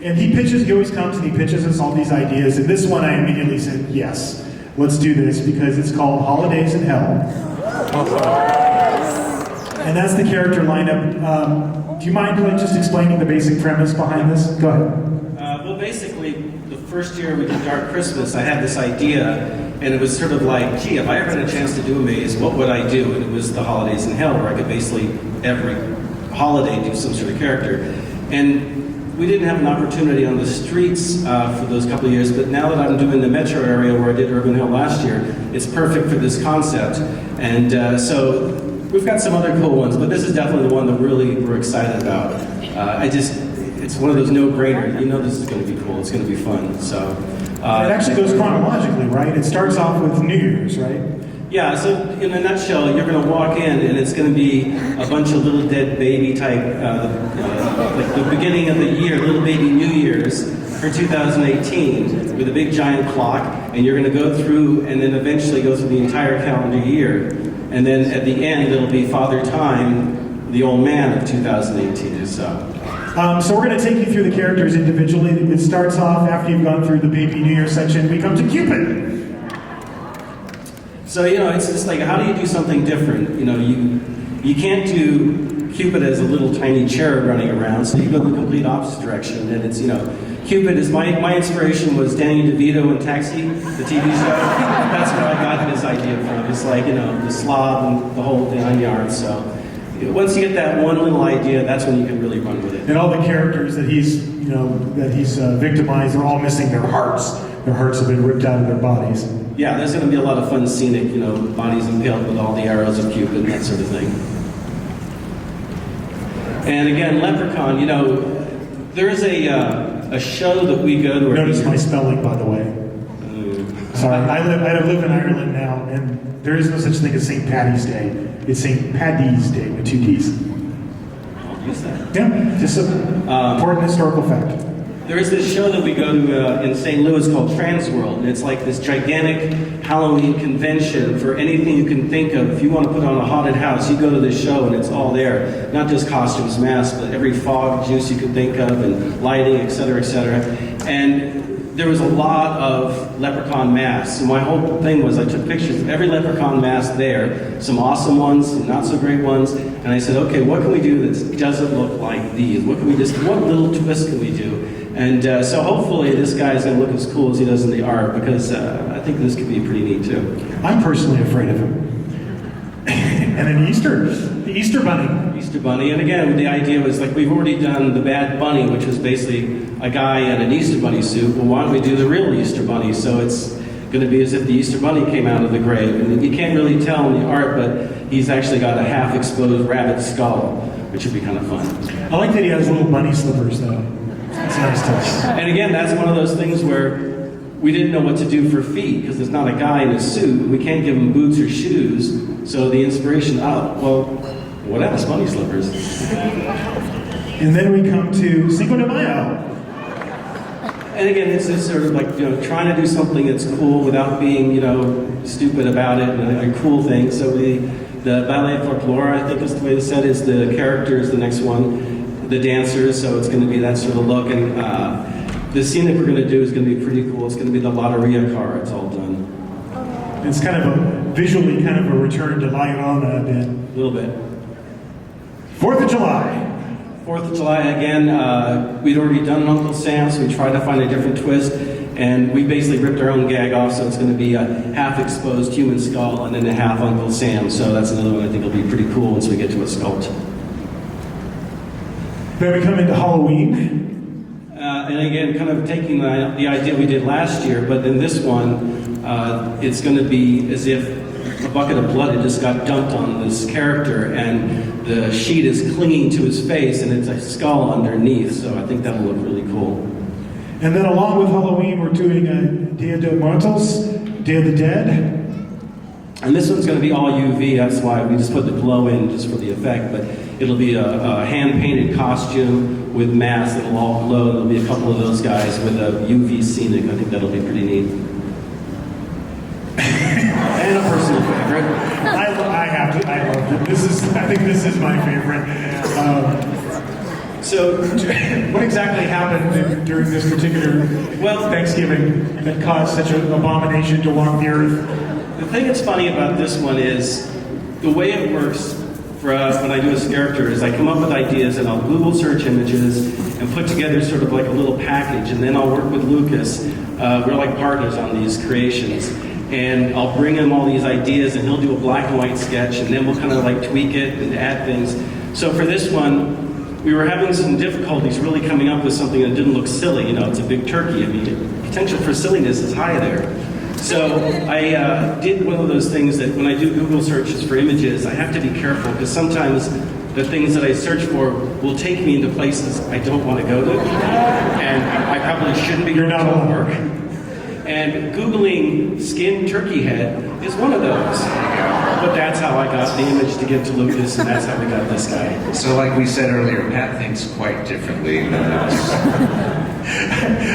And he always comes and he pitches us all these ideas. And this one I immediately said, yes, let's do this because it's called Holidays in Hell. And that's the character lineup. Do you mind just explaining the basic premise behind this? Go ahead. Well, basically, the first year we did Dark Christmas, I had this idea, and it was sort of like, gee, if I ever had a chance to do a maze, what would I do? And it was the Holidays in Hell, where I could basically, every holiday, do some sort of character. And we didn't have an opportunity on the streets for those couple of years, but now that I'm doing the metro area where I did Urban Hill last year, it's perfect for this concept. And so we've got some other cool ones, but this is definitely the one that really we're excited about. It's one of those no-brainer. You know this is going to be cool. It's going to be fun. So it actually goes chronologically, right? It starts off with New Year's, right? Yeah, so in a nutshell, you're going to walk in and it's going to be a bunch of little dead baby type, like the beginning of the year, little baby New Year's for 2018 with a big giant clock, and you're going to go through and then eventually go through the entire calendar year. And then at the end, it'll be Father Time, the old man of 2018. So we're going to take you through the characters individually. It starts off after you've gone through the baby New Year section. We come to Cupid. So, it's just like, how do you do something different? You can't do Cupid as a little tiny cherub running around, so you go the complete opposite direction. And it's, Cupid is, my inspiration was Danny DeVito in Taxi, the TV show. That's where I got this idea from. It's like, the slob and the whole 9 yards. So once you get that one little idea, that's when you can really run with it. And all the characters that he's victimized are all missing their hearts. Their hearts have been ripped out of their bodies. Yeah, there's going to be a lot of fun scenic, bodies impaled with all the arrows of Cupid and that sort of thing. And again, Leprechaun, there is a show that we go to. Notice my spelling, by the way. Sorry, I live in Ireland now, and there is no such thing as St. Paddy's Day. It's St. Paddy's Day with 2 D's. I'll use that. Yeah, just an important historical fact. There is this show that we go to in St. Louis called Transworld, and it's like this gigantic Halloween convention for anything you can think of. If you want to put on a haunted house, you go to this show and it's all there. Not just costumes, masks, but every fog juice you could think of, and lighting, et cetera, et cetera. And there was a lot of leprechaun masks. And my whole thing was I took pictures of every leprechaun mask there, some awesome ones, some not so great ones, and I said, okay, what can we do that doesn't look like these? What little twist can we do? And so hopefully this guy's going to look as cool as he does in the art, because I think this could be pretty neat too. I'm personally afraid of him. And then the Easter Bunny. Easter Bunny, and again, the idea was like we've already done the Bad Bunny, which was basically a guy in an Easter Bunny suit. Well, why don't we do the real Easter Bunny? So it's going to be as if the Easter Bunny came out of the grave. And you can't really tell in the art, but he's actually got a half-exposed rabbit skull, which would be kind of fun. I like that he has little bunny slippers, though. That's a nice touch. And again, that's one of those things where we didn't know what to do for feet, because there's not a guy in a suit. We can't give him boots or shoes. So the inspiration, what else? Bunny slippers. And then we come to Cinco de Mayo. And again, it's just sort of like, trying to do something that's cool without being, stupid about it, and a cool thing. So the Ballet Folklore, I think is the way to say it, is the characters, the next one, the dancers, so it's going to be that sort of look. And the scene that we're going to do is going to be pretty cool. It's going to be the Lotteria car. It's all done. It's kind of visually kind of a return to La Llorona a bit. A little bit. 4th of July. 4th of July, again, we'd already done Uncle Sam, so we tried to find a different twist, and we basically ripped our own gag off, so it's going to be a half-exposed human skull and then a half Uncle Sam, so that's another one I think will be pretty cool once we get to a sculpt. Then we come into Halloween. And again, kind of taking the idea we did last year, but in this one, it's going to be as if a bucket of blood had just got dumped on this character, and the sheet is clinging to his face, and it's a skull underneath, so I think that'll look really cool. And then along with Halloween, we're doing Dia de Muertos, Day of the Dead. And this one's going to be all UV, that's why we just put the glow in just for the effect, but it'll be a hand-painted costume with masks that'll all glow. There'll be a couple of those guys with a UV scenic. I think that'll be pretty neat. And a personal favorite. I love it. I think this is my favorite. So, What exactly happened during this particular Thanksgiving that caused such an abomination to walk the earth? the thing that's funny about this one is the way it works for us when I do this character is I come up with ideas and I'll Google search images and put together sort of like a little package, and then I'll work with Lucas. We're like partners on these creations. And I'll bring him all these ideas and he'll do a black and white sketch, and then we'll kind of like tweak it and add things. So for this one, we were having some difficulties really coming up with something that didn't look silly. You know, it's a big turkey. I mean, the potential for silliness is high there. So I did one of those things that when I do Google searches for images, I have to be careful because sometimes the things that I search for will take me into places I don't want to go to, and I probably shouldn't be You're doing not alone. homework. And Googling skinned turkey head is one of those. But that's how I got the image to give to Lucas, and that's how we got this guy. So like we said earlier, Pat thinks quite differently than us.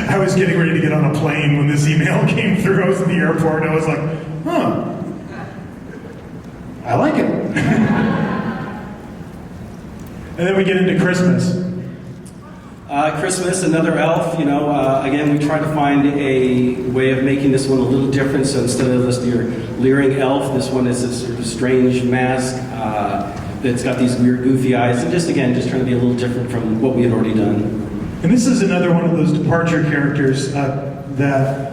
I was getting ready to get on a plane when this email came through. I was in the airport and I was like, huh, I like it. And then we get into Christmas. Christmas, another elf, you know, again, we try to find a way of making this one a little different. So instead of this your leering elf, this one is this sort of strange mask that's got these weird goofy eyes. And just again, just trying to be a little different from what we had already done. And this is another one of those departure characters that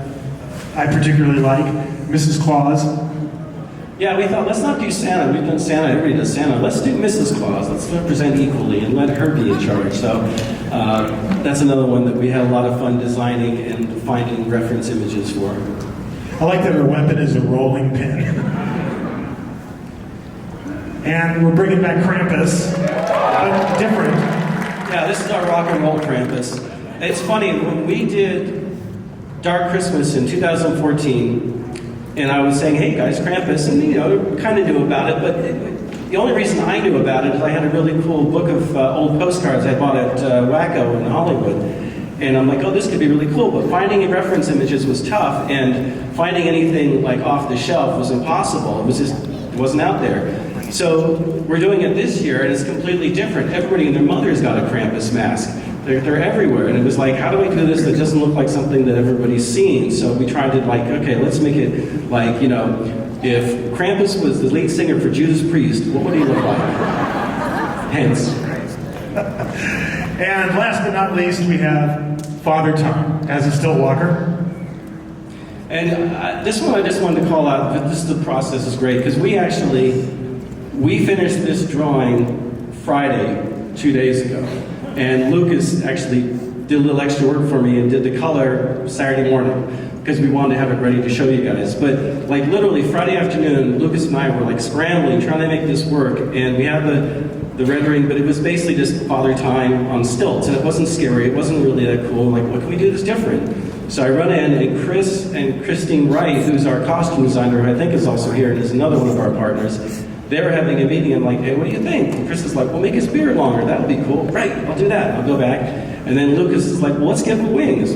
I particularly like, Mrs. Claus. Yeah, we thought, let's not do Santa. We've done Santa, everybody does Santa. Let's do Mrs. Claus. Let's represent equally and let her be in charge. So that's another one that we had a lot of fun designing and finding reference images for. I like that her weapon is a rolling pin. And we're bringing back Krampus, but different. Yeah, this is our rock and roll Krampus. It's funny, when we did Dark Christmas in 2014, and I was saying, hey guys, Krampus, and you know, kind of knew about it, but the only reason I knew about it is I had a really cool book of old postcards I bought at Wacko in Hollywood. And I'm like, oh, this could be really cool, but finding reference images was tough, and finding anything like off the shelf was impossible. It wasn't out there. So we're doing it this year, and it's completely different. Everybody and their mother's got a Krampus mask. They're everywhere, and it was like, how do I do this that doesn't look like something that everybody's seen? So we tried to like, okay, let's make it like, you know, if Krampus was the lead singer for Judas Priest, what would he look like? Hence. And last but not least, we have Father Time as a still walker. And this one I just wanted to call out, but the process is great, because we finished this drawing Friday, 2 days ago. And Lucas actually did a little extra work for me and did the color Saturday morning, because we wanted to have it ready to show you guys. But like literally Friday afternoon, Lucas and I were like scrambling, trying to make this work, and we had the rendering, but it was basically just Father Time on stilts, and it wasn't scary, it wasn't really that cool. Like, what can we do that's different? So I run in, and Chris and Christine Wright, who's our costume designer, who I think is also here and is another one of our partners, they were having a meeting. I'm like, hey, what do you think? And Chris is like, well, make his beard longer. That'll be cool. Right, I'll do that. I'll go back. And then Lucas is like, well, let's give him wings.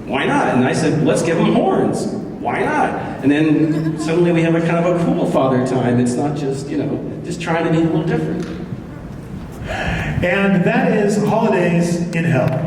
Why not? And I said, let's give him horns. Why not? And then suddenly we have a kind of a cool Father Time. It's not just, you know, just trying to be a little different. And that is Holidays in Hell.